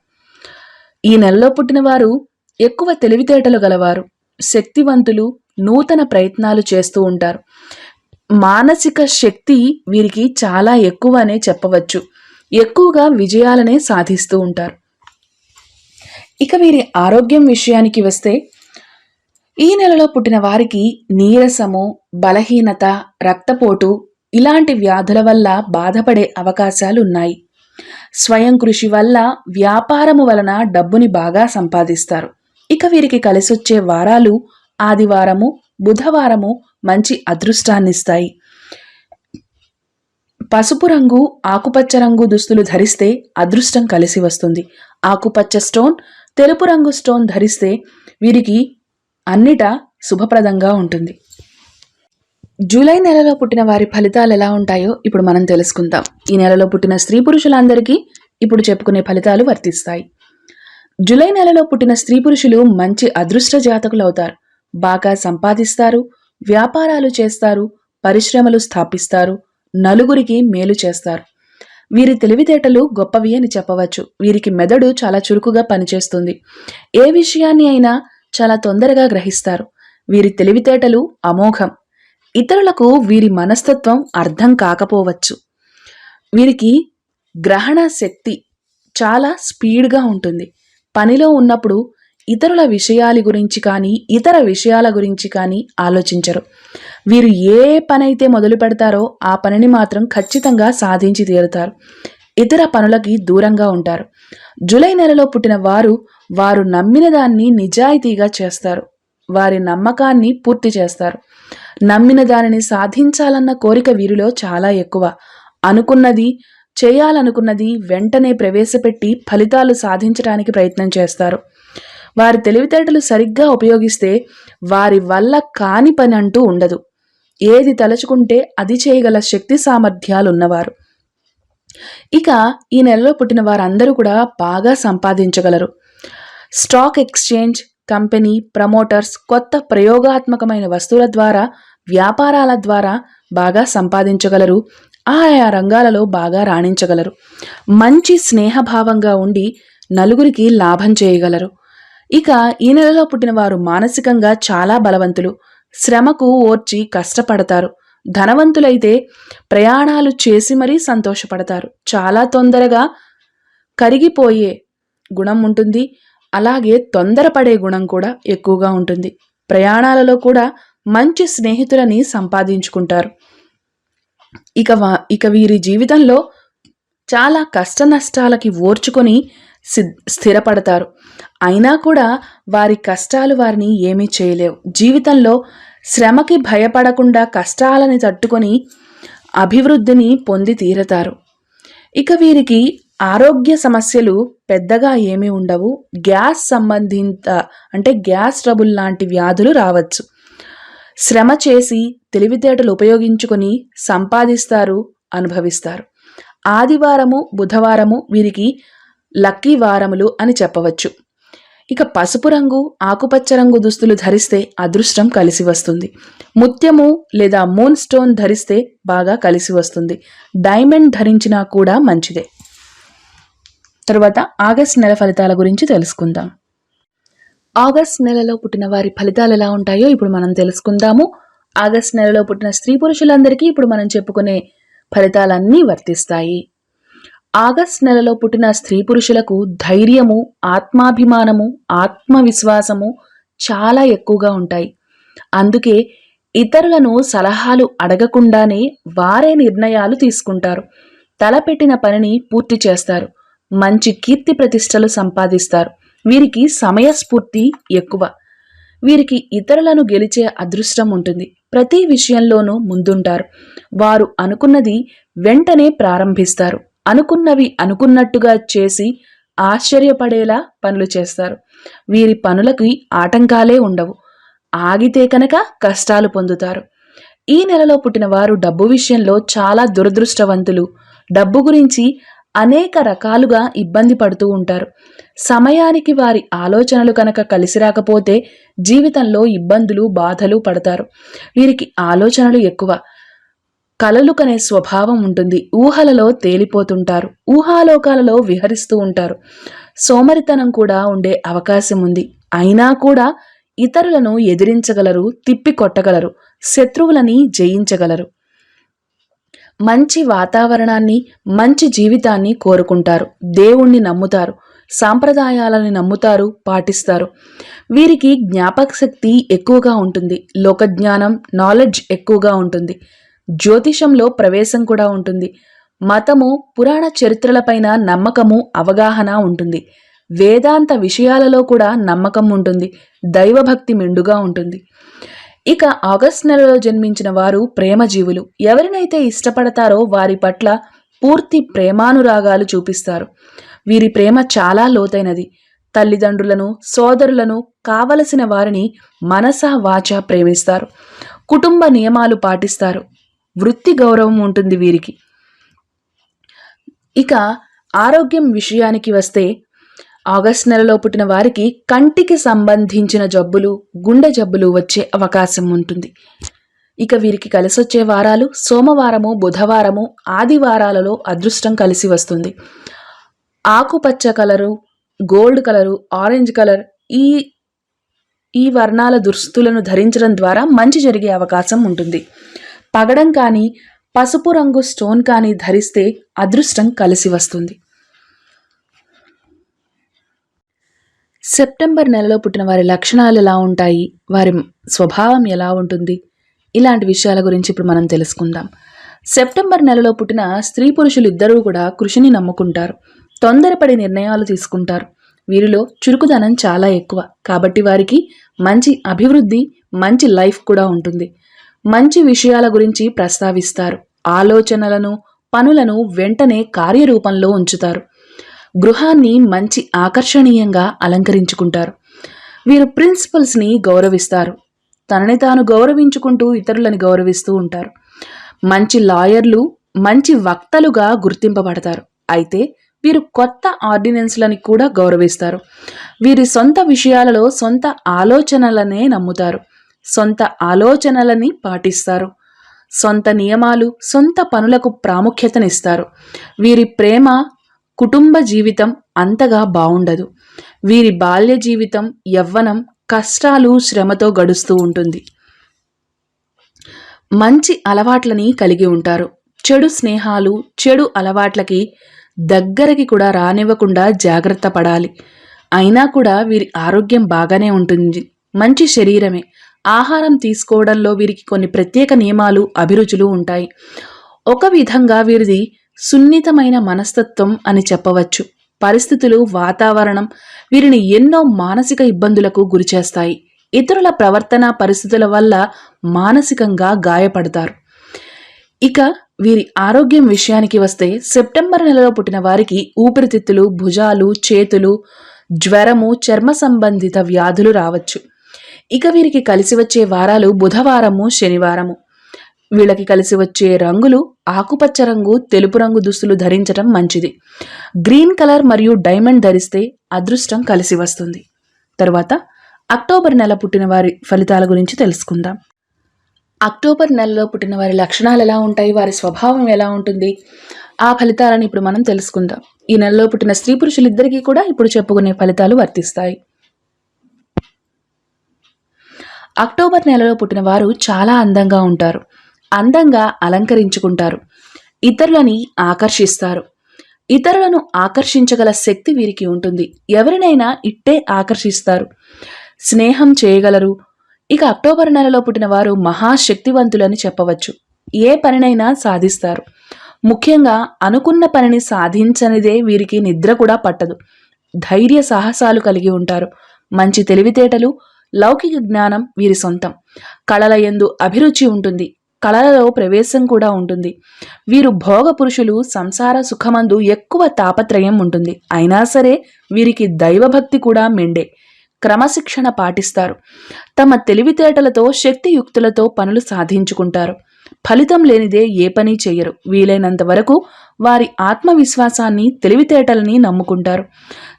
ఈ నెలలో పుట్టిన వారు ఎక్కువ తెలివితేటలు గలవారు, శక్తివంతులు, నూతన ప్రయత్నాలు చేస్తూ ఉంటారు. మానసిక శక్తి వీరికి చాలా ఎక్కువ అనే చెప్పవచ్చు. ఎక్కువగా విజయాలనే సాధిస్తూ ఉంటారు. ఇక వీరి ఆరోగ్యం విషయానికి వస్తే ఈ నెలలో పుట్టిన వారికి నీరసము, బలహీనత, రక్తపోటు ఇలాంటి వ్యాధుల వల్ల బాధపడే అవకాశాలు ఉన్నాయి. స్వయం కృషి వల్ల, వ్యాపారము వలన డబ్బుని బాగా సంపాదిస్తారు. ఇక వీరికి కలిసొచ్చే వారాలు ఆదివారము, బుధవారము మంచి అదృష్టాన్నిస్తాయి. పసుపు రంగు, ఆకుపచ్చ రంగు దుస్తులు ధరిస్తే అదృష్టం కలిసి వస్తుంది. ఆకుపచ్చ స్టోన్, తెలుపు రంగు స్టోన్ ధరిస్తే వీరికి అన్నిటా శుభప్రదంగా ఉంటుంది. జూలై నెలలో పుట్టిన వారి ఫలితాలు ఎలా ఉంటాయో ఇప్పుడు మనం తెలుసుకుందాం. ఈ నెలలో పుట్టిన స్త్రీ పురుషులందరికీ ఇప్పుడు చెప్పుకునే ఫలితాలు వర్తిస్తాయి. జూలై నెలలో పుట్టిన స్త్రీ పురుషులు మంచి అదృష్ట జాతకులవుతారు. బాగా సంపాదిస్తారు, వ్యాపారాలు చేస్తారు, పరిశ్రమలు స్థాపిస్తారు, నలుగురికి మేలు చేస్తారు. వీరి తెలివితేటలు గొప్పవి అని చెప్పవచ్చు. వీరికి మెదడు చాలా చురుకుగా పనిచేస్తుంది. ఏ విషయాన్ని అయినా చాలా తొందరగా గ్రహిస్తారు. వీరి తెలివితేటలు అమోఘం. ఇతరులకు వీరి మనస్తత్వం అర్థం కాకపోవచ్చు. వీరికి గ్రహణ శక్తి చాలా స్పీడ్గా ఉంటుంది. పనిలో ఉన్నప్పుడు ఇతరుల విషయాల గురించి కానీ ఇతర విషయాల గురించి కానీ ఆలోచించరు. వీరు ఏ పనైతే మొదలు పెడతారో ఆ పనిని మాత్రం ఖచ్చితంగా సాధించి తీరుతారు. ఇతర పనులకి దూరంగా ఉంటారు. జూలై నెలలో పుట్టిన వారు నమ్మిన దాన్ని నిజాయితీగా చేస్తారు. వారి నమ్మకాన్ని పూర్తి చేస్తారు. నమ్మిన దానిని సాధించాలన్న కోరిక వీరిలో చాలా ఎక్కువ. చేయాలనుకున్నది వెంటనే ప్రవేశపెట్టి ఫలితాలు సాధించడానికి ప్రయత్నం చేస్తారు. వారి తెలివితేటలు సరిగ్గా ఉపయోగిస్తే వారి వల్ల కాని పని అంటూ ఉండదు. ఏది తలుచుకుంటే అది చేయగల శక్తి సామర్థ్యాలున్నవారు. ఇక ఈ నెలలో పుట్టిన వారందరూ కూడా బాగా సంపాదించగలరు. స్టాక్ ఎక్స్చేంజ్, కంపెనీ, ప్రమోటర్స్, కొత్త ప్రయోగాత్మకమైన వస్తువుల ద్వారా, వ్యాపారాల ద్వారా బాగా సంపాదించగలరు. ఆయా రంగాలలో బాగా రాణించగలరు. మంచి స్నేహభావంగా ఉండి నలుగురికి లాభం చేయగలరు. ఇక ఈ నెలలో పుట్టిన వారు మానసికంగా చాలా బలవంతులు. శ్రమకు ఓర్చి కష్టపడతారు. ధనవంతులైతే ప్రయాణాలు చేసి మరీ సంతోషపడతారు. చాలా తొందరగా కరిగిపోయే గుణం ఉంటుంది. అలాగే తొందరపడే గుణం కూడా ఎక్కువగా ఉంటుంది. ప్రయాణాలలో కూడా మంచి స్నేహితులని సంపాదించుకుంటారు. ఇక వీరి జీవితంలో చాలా కష్ట నష్టాలకి ఓర్చుకొని స్థిరపడతారు. అయినా కూడా వారి కష్టాలు వారిని ఏమీ చేయలేవు. జీవితంలో శ్రమకి భయపడకుండా కష్టాలని తట్టుకొని అభివృద్ధిని పొంది తీరతారు. ఇక వీరికి ఆరోగ్య సమస్యలు పెద్దగా ఏమీ ఉండవు. గ్యాస్ సంబంధిత గ్యాస్ ట్రబుల్ లాంటి వ్యాధులు రావచ్చు. శ్రమ చేసి తెలివితేటలు ఉపయోగించుకొని సంపాదిస్తారు, అనుభవిస్తారు. ఆదివారము, బుధవారము వీరికి లక్కీ వారములు అని చెప్పవచ్చు. ఇక పసుపు రంగు, ఆకుపచ్చ రంగు దుస్తులు ధరిస్తే అదృష్టం కలిసి వస్తుంది. ముత్యము లేదా మూన్ స్టోన్ ధరిస్తే బాగా కలిసి వస్తుంది. డైమండ్ ధరించినా కూడా మంచిదే. తరువాత ఆగస్ట్ నెల ఫలితాల గురించి తెలుసుకుందాం. ఆగస్ట్ నెలలో పుట్టిన వారి ఫలితాలు ఎలా ఉంటాయో ఇప్పుడు మనం తెలుసుకుందాము. ఆగస్ట్ నెలలో పుట్టిన స్త్రీ పురుషులందరికీ ఇప్పుడు మనం చెప్పుకునే ఫలితాలన్నీ వర్తిస్తాయి. ఆగస్ట్ నెలలో పుట్టిన స్త్రీ పురుషులకు ధైర్యము, ఆత్మాభిమానము, ఆత్మవిశ్వాసము చాలా ఎక్కువగా ఉంటాయి. అందుకే ఇతరులను సలహాలు అడగకుండానే వారే నిర్ణయాలు తీసుకుంటారు. తలపెట్టిన పనిని పూర్తి చేస్తారు. మంచి కీర్తి ప్రతిష్టలు సంపాదిస్తారు. వీరికి సమయస్ఫూర్తి ఎక్కువ. వీరికి ఇతరులను గెలిచే అదృష్టం ఉంటుంది. ప్రతి విషయంలోనూ ముందుంటారు. వారు అనుకున్నది వెంటనే ప్రారంభిస్తారు. అనుకున్నవి అనుకున్నట్టుగా చేసి ఆశ్చర్యపడేలా పనులు చేస్తారు. వీరి పనులకి ఆటంకాలే ఉండవు. ఆగితే కనుక కష్టాలు పొందుతారు. ఈ నెలలో పుట్టిన వారు డబ్బు విషయంలో చాలా దురదృష్టవంతులు. డబ్బు గురించి అనేక రకాలుగా ఇబ్బంది పడుతూ ఉంటారు. సమయానికి వారి ఆలోచనలు కనుక కలిసి రాకపోతే జీవితంలో ఇబ్బందులు, బాధలు పడతారు. వీరికి ఆలోచనలు ఎక్కువ. కలలు కనే స్వభావం ఉంటుంది. ఊహలలో తేలిపోతుంటారు. ఊహాలోకాలలో విహరిస్తూ ఉంటారు. సోమరితనం కూడా ఉండే అవకాశం ఉంది. అయినా కూడా ఇతరులను ఎదిరించగలరు, తిప్పికొట్టగలరు, శత్రువులని జయించగలరు. మంచి వాతావరణాన్ని, మంచి జీవితాన్ని కోరుకుంటారు. దేవుణ్ణి నమ్ముతారు. సాంప్రదాయాలని నమ్ముతారు, పాటిస్తారు. వీరికి జ్ఞాపక శక్తి ఎక్కువగా ఉంటుంది. లోకజ్ఞానం, నాలెడ్జ్ ఎక్కువగా ఉంటుంది. జ్యోతిషంలో ప్రవేశం కూడా ఉంటుంది. మతము, పురాణ చరిత్రలపైన నమ్మకము, అవగాహన ఉంటుంది. వేదాంత విషయాలలో కూడా నమ్మకం ఉంటుంది. దైవభక్తి మెండుగా ఉంటుంది. ఇక ఆగస్ట్ నెలలో జన్మించిన వారు ప్రేమజీవులు. ఎవరినైతే ఇష్టపడతారో వారి పట్ల పూర్తి ప్రేమానురాగాలు చూపిస్తారు. వీరి ప్రేమ చాలా లోతైనది. తల్లిదండ్రులను, సోదరులను, కావలసిన వారిని మనసా వాచా ప్రేమిస్తారు. కుటుంబ నియమాలు పాటిస్తారు. వృత్తి గౌరవం ఉంటుంది వీరికి. ఇక ఆరోగ్యం విషయానికి వస్తే ఆగస్టు నెలలో పుట్టిన వారికి కంటికి సంబంధించిన జబ్బులు, గుండె జబ్బులు వచ్చే అవకాశం ఉంటుంది. ఇక వీరికి కలిసొచ్చే వారాలు సోమవారము, బుధవారము, ఆదివారాలలో అదృష్టం కలిసి వస్తుంది. ఆకుపచ్చ colour, gold colour, orange colour ఈ వర్ణాల దుస్తులను ధరించడం ద్వారా మంచి జరిగే అవకాశం ఉంటుంది. పగడం కానీ, పసుపు రంగు స్టోన్ కానీ ధరిస్తే అదృష్టం కలిసి వస్తుంది. సెప్టెంబర్ నెలలో పుట్టిన వారి లక్షణాలు ఎలా ఉంటాయి, వారి స్వభావం ఎలా ఉంటుంది, ఇలాంటి విషయాల గురించి ఇప్పుడు మనం తెలుసుకుందాం. సెప్టెంబర్ నెలలో పుట్టిన స్త్రీ పురుషులు ఇద్దరూ కూడా కృషిని నమ్ముకుంటారు. తొందరపడి నిర్ణయాలు తీసుకుంటారు. వీరిలో చురుకుదనం చాలా ఎక్కువ. కాబట్టి వారికి మంచి అభివృద్ధి, మంచి లైఫ్ కూడా ఉంటుంది. మంచి విషయాల గురించి ప్రస్తావిస్తారు. ఆలోచనలను, పనులను వెంటనే కార్యరూపంలో ఉంచుతారు. గృహాన్ని మంచి ఆకర్షణీయంగా అలంకరించుకుంటారు. వీరు ప్రిన్సిపల్స్ని గౌరవిస్తారు. తనని తాను గౌరవించుకుంటూ ఇతరులని గౌరవిస్తూ ఉంటారు. మంచి లాయర్లు, మంచి వక్తలుగా గుర్తింపబడతారు. అయితే వీరు కొత్త ఆర్డినెన్స్లని కూడా గౌరవిస్తారు. వీరి సొంత విషయాలలో సొంత ఆలోచనలనే నమ్ముతారు. సొంత ఆలోచనలని పాటిస్తారు. సొంత నియమాలు, సొంత పనులకు ప్రాముఖ్యతనిస్తారు. వీరి ప్రేమ, కుటుంబ జీవితం అంతగా బావుండదు. వీరి బాల్య జీవితం, యవ్వనం కష్టాలు, శ్రమతో గడుస్తూ ఉంటుంది. మంచి అలవాట్లని కలిగి ఉంటారు. చెడు స్నేహాలు, చెడు అలవాట్లకి దగ్గరకి కూడా రానివ్వకుండా జాగ్రత్త పడాలి. అయినా కూడా వీరి ఆరోగ్యం బాగానే ఉంటుంది. మంచి శరీరమే. ఆహారం తీసుకోవడంలో వీరికి కొన్ని ప్రత్యేక నియమాలు, అభిరుచులు ఉంటాయి. ఒక విధంగా వీరిది సున్నితమైన మనస్తత్వం అని చెప్పవచ్చు. పరిస్థితులు, వాతావరణం వీరిని ఎన్నో మానసిక ఇబ్బందులకు గురిచేస్తాయి. ఇతరుల ప్రవర్తన పరిస్థితుల వల్ల మానసికంగా గాయపడతారు. ఇక వీరి ఆరోగ్యం విషయానికి వస్తే సెప్టెంబర్ నెలలో పుట్టిన వారికి ఊపిరితిత్తులు, భుజాలు, చేతులు, జ్వరము, చర్మ సంబంధిత వ్యాధులు రావచ్చు. ఇక వీరికి కలిసి వచ్చే వారాలు బుధవారము, శనివారము. వీళ్ళకి కలిసి వచ్చే రంగులు ఆకుపచ్చ రంగు, తెలుపు రంగు దుస్తులు ధరించడం మంచిది. గ్రీన్ కలర్ మరియు డైమండ్ ధరిస్తే అదృష్టం కలిసి వస్తుంది. తర్వాత అక్టోబర్ నెల పుట్టిన వారి ఫలితాల గురించి తెలుసుకుందాం. అక్టోబర్ నెలలో పుట్టిన వారి లక్షణాలు ఎలా ఉంటాయి, వారి స్వభావం ఎలా ఉంటుంది, ఆ ఫలితాలను ఇప్పుడు మనం తెలుసుకుందాం. ఈ నెలలో పుట్టిన స్త్రీ పురుషులిద్దరికీ కూడా ఇప్పుడు చెప్పుకునే ఫలితాలు వర్తిస్తాయి. అక్టోబర్ నెలలో పుట్టిన వారు చాలా అందంగా ఉంటారు. అందంగా అలంకరించుకుంటారు. ఇతరులని ఆకర్షిస్తారు. ఇతరులను ఆకర్షించగల శక్తి వీరికి ఉంటుంది. ఎవరినైనా ఇట్టే ఆకర్షిస్తారు. స్నేహం చేయగలరు. ఇక అక్టోబర్ నెలలో పుట్టిన వారు మహాశక్తివంతులని చెప్పవచ్చు. ఏ పనినైనా సాధిస్తారు. ముఖ్యంగా అనుకున్న పనిని సాధించనిదే వీరికి నిద్ర కూడా పట్టదు. ధైర్య సాహసాలు కలిగి ఉంటారు. మంచి తెలివితేటలు, లౌకిక జ్ఞానం వీరి సొంతం. కళల యందు అభిరుచి ఉంటుంది. కళలలో ప్రవేశం కూడా ఉంటుంది. వీరు భోగ పురుషులు. సంసార సుఖమందు ఎక్కువ తాపత్రయం ఉంటుంది. అయినా సరే వీరికి దైవభక్తి కూడా మెండే. క్రమశిక్షణ పాటిస్తారు. తమ తెలివితేటలతో, శక్తియుక్తులతో పనులు సాధించుకుంటారు. ఫలితం లేనిదే ఏ పని చేయరు. వీలైనంత వరకు వారి ఆత్మవిశ్వాసాన్ని, తెలివితేటలని నమ్ముకుంటారు.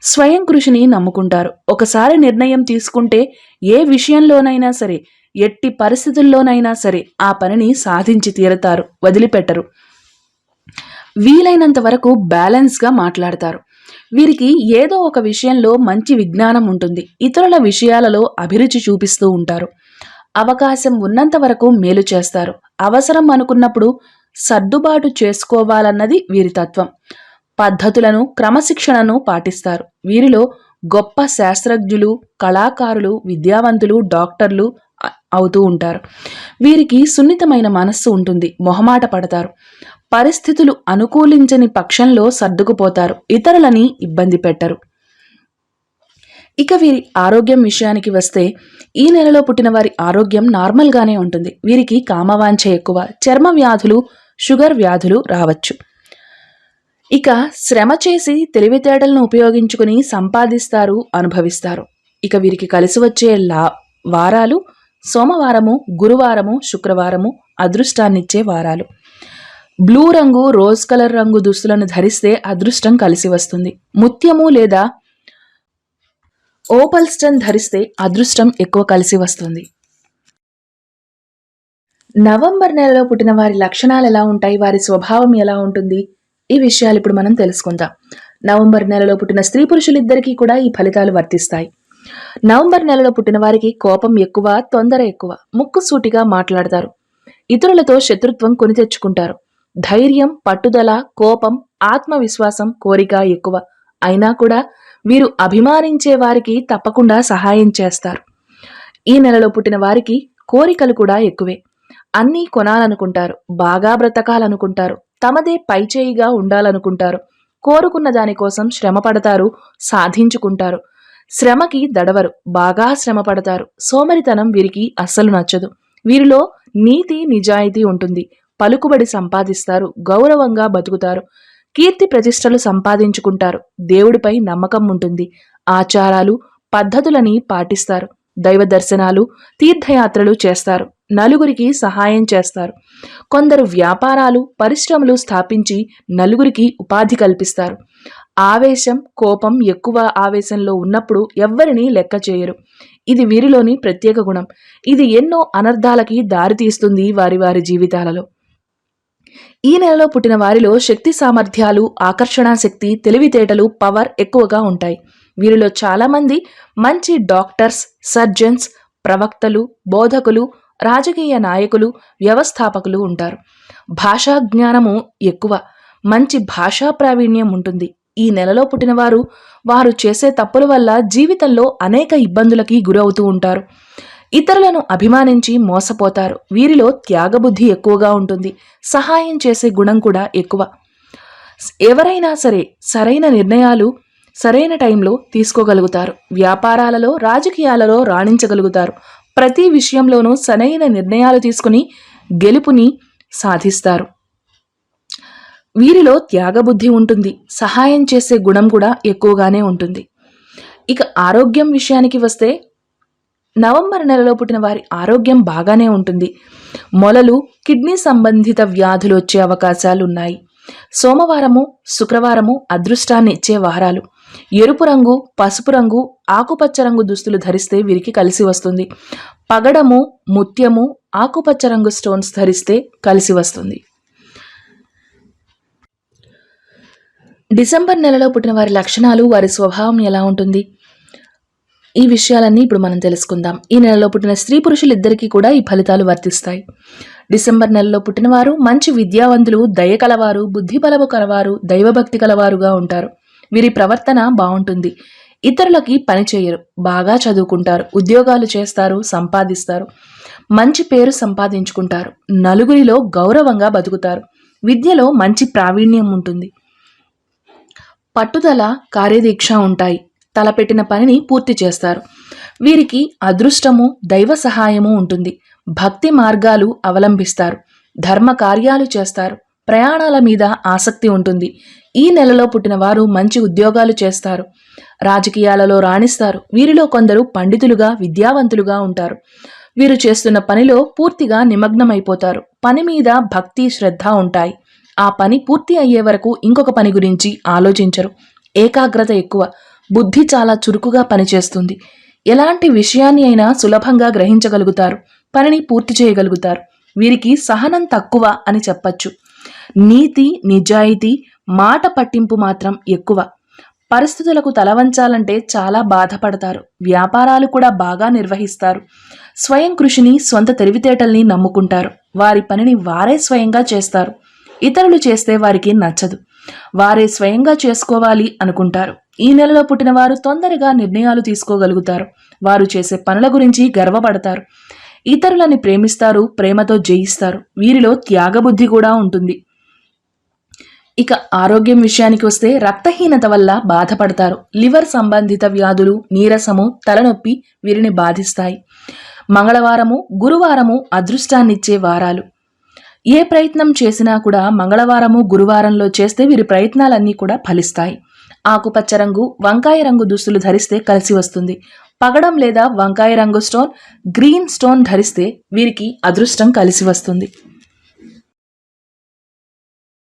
స్వయం కృషిని నమ్ముకుంటారు. ఒకసారి నిర్ణయం తీసుకుంటే ఏ విషయంలోనైనా సరే, ఎట్టి పరిస్థితుల్లోనైనా సరే ఆ పనిని సాధించి తీరతారు, వదిలిపెట్టరు. వీలైనంత వరకు బ్యాలెన్స్గా మాట్లాడతారు. వీరికి ఏదో ఒక విషయంలో మంచి విజ్ఞానం ఉంటుంది. ఇతరుల విషయాలలో అభిరుచి చూపిస్తూ ఉంటారు. అవకాశం ఉన్నంత వరకు మేలు చేస్తారు. అవసరం అనుకున్నప్పుడు సర్దుబాటు చేసుకోవాలన్నది వీరి తత్వం. పద్ధతులను, క్రమశిక్షణను పాటిస్తారు. వీరిలో గొప్ప శాస్త్రజ్ఞులు, కళాకారులు, విద్యావంతులు, డాక్టర్లు అవుతూ ఉంటారు. వీరికి సున్నితమైన మనస్సు ఉంటుంది. మొహమాట పడతారు. పరిస్థితులు అనుకూలించని పక్షంలో సర్దుకుపోతారు. ఇతరులని ఇబ్బంది పెట్టరు. ఇక వీరి ఆరోగ్యం విషయానికి వస్తే ఈ నెలలో పుట్టిన వారి ఆరోగ్యం నార్మల్గానే ఉంటుంది. వీరికి కామవాంఛ ఎక్కువ. చర్మ వ్యాధులు, షుగర్ వ్యాధులు రావచ్చు. ఇక శ్రమ చేసి తెలివితేటలను ఉపయోగించుకుని సంపాదిస్తారు, అనుభవిస్తారు. ఇక వీరికి కలిసి వచ్చే వారాలు సోమవారము, గురువారము, శుక్రవారము అదృష్టాన్నిచ్చే వారాలు. బ్లూ రంగు, రోజ్ కలర్ రంగు దుస్తులను ధరిస్తే అదృష్టం కలిసి వస్తుంది. ముత్యము లేదా ఓపల్ స్టోన్ ధరిస్తే అదృష్టం ఎక్కువ కలిసి వస్తుంది. నవంబర్ నెలలో పుట్టిన వారి లక్షణాలు ఎలా ఉంటాయి, వారి స్వభావం ఎలా ఉంటుంది, ఈ విషయాలు ఇప్పుడు మనం తెలుసుకుందాం. నవంబర్ నెలలో పుట్టిన స్త్రీ పురుషులిద్దరికీ కూడా ఈ ఫలితాలు వర్తిస్తాయి. నవంబర్ నెలలో పుట్టిన వారికి కోపం ఎక్కువ, తొందర ఎక్కువ, ముక్కుసూటిగా మాట్లాడతారు, ఇతరులతో శత్రుత్వం కొని తెచ్చుకుంటారు. ధైర్యం, పట్టుదల, కోపం, ఆత్మవిశ్వాసం, కోరిక ఎక్కువ. అయినా కూడా వీరు అభిమానించే వారికి తప్పకుండా సహాయం చేస్తారు. ఈ నెలలో పుట్టిన వారికి కోరికలు కూడా ఎక్కువే. అన్నీ కొనాలనుకుంటారు, బాగా బ్రతకాలనుకుంటారు, తమదే పైచేయిగా ఉండాలనుకుంటారు. కోరుకున్న దానికోసం శ్రమ పడతారు, సాధించుకుంటారు. శ్రమకి దడవరు, బాగా శ్రమ పడతారు. సోమరితనం వీరికి అస్సలు నచ్చదు. వీరిలో నీతి, నిజాయితీ ఉంటుంది. పలుకుబడి సంపాదిస్తారు, గౌరవంగా బతుకుతారు, కీర్తి ప్రతిష్టలు సంపాదించుకుంటారు. దేవుడిపై నమ్మకం ఉంటుంది. ఆచారాలు, పద్ధతులని పాటిస్తారు. దైవ దర్శనాలు, తీర్థయాత్రలు చేస్తారు. నలుగురికి సహాయం చేస్తారు. కొందరు వ్యాపారాలు, పరిశ్రమలు స్థాపించి నలుగురికి ఉపాధి కల్పిస్తారు. ఆవేశం, కోపం ఎక్కువ. ఆవేశంలో ఉన్నప్పుడు ఎవ్వరినీ లెక్క చేయరు. ఇది వీరిలోని ప్రత్యేక గుణం. ఇది ఎన్నో అనర్థాలకి దారితీస్తుంది వారి వారి జీవితాలలో. ఈ నెలలో పుట్టిన వారిలో శక్తి సామర్థ్యాలు, ఆకర్షణ శక్తి, తెలివితేటలు, పవర్ ఎక్కువగా ఉంటాయి. వీరిలో చాలా మంది మంచి డాక్టర్స్, సర్జన్స్, ప్రవక్తలు, బోధకులు, రాజకీయ నాయకులు, వ్యవస్థాపకులు ఉంటారు. భాషా జ్ఞానము ఎక్కువ. మంచి భాషా ప్రావీణ్యం ఉంటుంది. ఈ నెలలో పుట్టిన వారు చేసే తప్పుల వల్ల జీవితంలో అనేక ఇబ్బందులకి గురవుతూ ఉంటారు. ఇతరులను అభిమానించి మోసపోతారు. వీరిలో త్యాగబుద్ధి ఎక్కువగా ఉంటుంది. సహాయం చేసే గుణం కూడా ఎక్కువ. ఎవరైనా సరే సరైన నిర్ణయాలు సరైన టైంలో తీసుకోగలుగుతారు. వ్యాపారాలలో, రాజకీయాలలో రాణించగలుగుతారు. ప్రతి విషయంలోనూ సరైన నిర్ణయాలు తీసుకుని గెలుపుని సాధిస్తారు. వీరిలో త్యాగబుద్ధి ఉంటుంది. సహాయం చేసే గుణం కూడా ఎక్కువగానే ఉంటుంది. ఇక ఆరోగ్యం విషయానికి వస్తే నవంబర్ నెలలో పుట్టిన వారి ఆరోగ్యం బాగానే ఉంటుంది. మొలలు, కిడ్నీ సంబంధిత వ్యాధులు వచ్చే అవకాశాలు ఉన్నాయి. సోమవారము, శుక్రవారము అదృష్టాన్ని ఇచ్చే వారాలు. ఎరుపు రంగు, పసుపు రంగు, ఆకుపచ్చ రంగు దుస్తులు ధరిస్తే వీరికి కలిసి వస్తుంది. పగడము, ముత్యము, ఆకుపచ్చ రంగు స్టోన్స్ ధరిస్తే కలిసి వస్తుంది. డిసెంబర్ నెలలో పుట్టిన వారి లక్షణాలు, వారి స్వభావం ఎలా ఉంటుంది, ఈ విషయాలన్నీ ఇప్పుడు మనం తెలుసుకుందాం. ఈ నెలలో పుట్టిన స్త్రీ పురుషులిద్దరికీ కూడా ఈ ఫలితాలు వర్తిస్తాయి. డిసెంబర్ నెలలో పుట్టిన వారు మంచి విద్యావంతులు, దయ కలవారు, బుద్ధి బలము కలవారు, దైవభక్తి కలవారుగా ఉంటారు. వీరి ప్రవర్తన బాగుంటుంది. ఇతరులకి పని చేయరు, బాగా చదువుకుంటారు, ఉద్యోగాలు చేస్తారు, సంపాదిస్తారు, మంచి పేరు సంపాదించుకుంటారు, నలుగురిలో గౌరవంగా బతుకుతారు. విద్యలో మంచి ప్రావీణ్యం ఉంటుంది. పట్టుదల, కార్యదీక్ష ఉంటాయి. తలపెట్టిన పనిని పూర్తి చేస్తారు. వీరికి అదృష్టము, దైవ సహాయము ఉంటుంది. భక్తి మార్గాలు అవలంబిస్తారు. ధర్మ కార్యాలు చేస్తారు. ప్రయాణాల మీద ఆసక్తి ఉంటుంది. ఈ నెలలో పుట్టిన వారు మంచి ఉద్యోగాలు చేస్తారు. రాజకీయాలలో రాణిస్తారు. వీరిలో కొందరు పండితులుగా, విద్యావంతులుగా ఉంటారు. వీరు చేస్తున్న పనిలో పూర్తిగా నిమగ్నమైపోతారు. పని మీద భక్తి, శ్రద్ధ ఉంటాయి. ఆ పని పూర్తి అయ్యే వరకు ఇంకొక పని గురించి ఆలోచించరు. ఏకాగ్రత ఎక్కువ. బుద్ధి చాలా చురుకుగా పనిచేస్తుంది. ఎలాంటి విషయాన్ని అయినా సులభంగా గ్రహించగలుగుతారు. పనిని పూర్తి చేయగలుగుతారు. వీరికి సహనం తక్కువ అని చెప్పచ్చు. నీతి, నిజాయితీ, మాట పట్టింపు మాత్రం ఎక్కువ. పరిస్థితులకు తలవంచాలంటే చాలా బాధపడతారు. వ్యాపారాలు కూడా బాగా నిర్వహిస్తారు. స్వయం కృషిని, సొంత తెలివితేటల్ని నమ్ముకుంటారు. వారి పనిని వారే స్వయంగా చేస్తారు. ఇతరులు చేస్తే వారికి నచ్చదు. వారే స్వయంగా చేసుకోవాలి అనుకుంటారు. ఈ నెలలో పుట్టిన వారు తొందరగా నిర్ణయాలు తీసుకోగలుగుతారు. వారు చేసే పనుల గురించి గర్వపడతారు. ఇతరులని ప్రేమిస్తారు, ప్రేమతో జయిస్తారు. వీరిలో త్యాగబుద్ధి కూడా ఉంటుంది. ఇక ఆరోగ్యం విషయానికి వస్తే రక్తహీనత వల్ల బాధపడతారు. లివర్ సంబంధిత వ్యాధులు, నీరసము, తలనొప్పి వీరిని బాధిస్తాయి. మంగళవారము, గురువారము అదృష్టాన్నిచ్చే వారాలు. ఏ ప్రయత్నం చేసినా కూడా మంగళవారము, గురువారంలో చేస్తే వీరి ప్రయత్నాలన్నీ కూడా ఫలిస్తాయి. ఆకుపచ్చ రంగు, వంకాయ రంగు దుస్తులు ధరిస్తే కలిసి వస్తుంది. పగడం లేదా వంకాయ రంగు స్టోన్, గ్రీన్ స్టోన్ ధరిస్తే వీరికి అదృష్టం కలిసి వస్తుంది.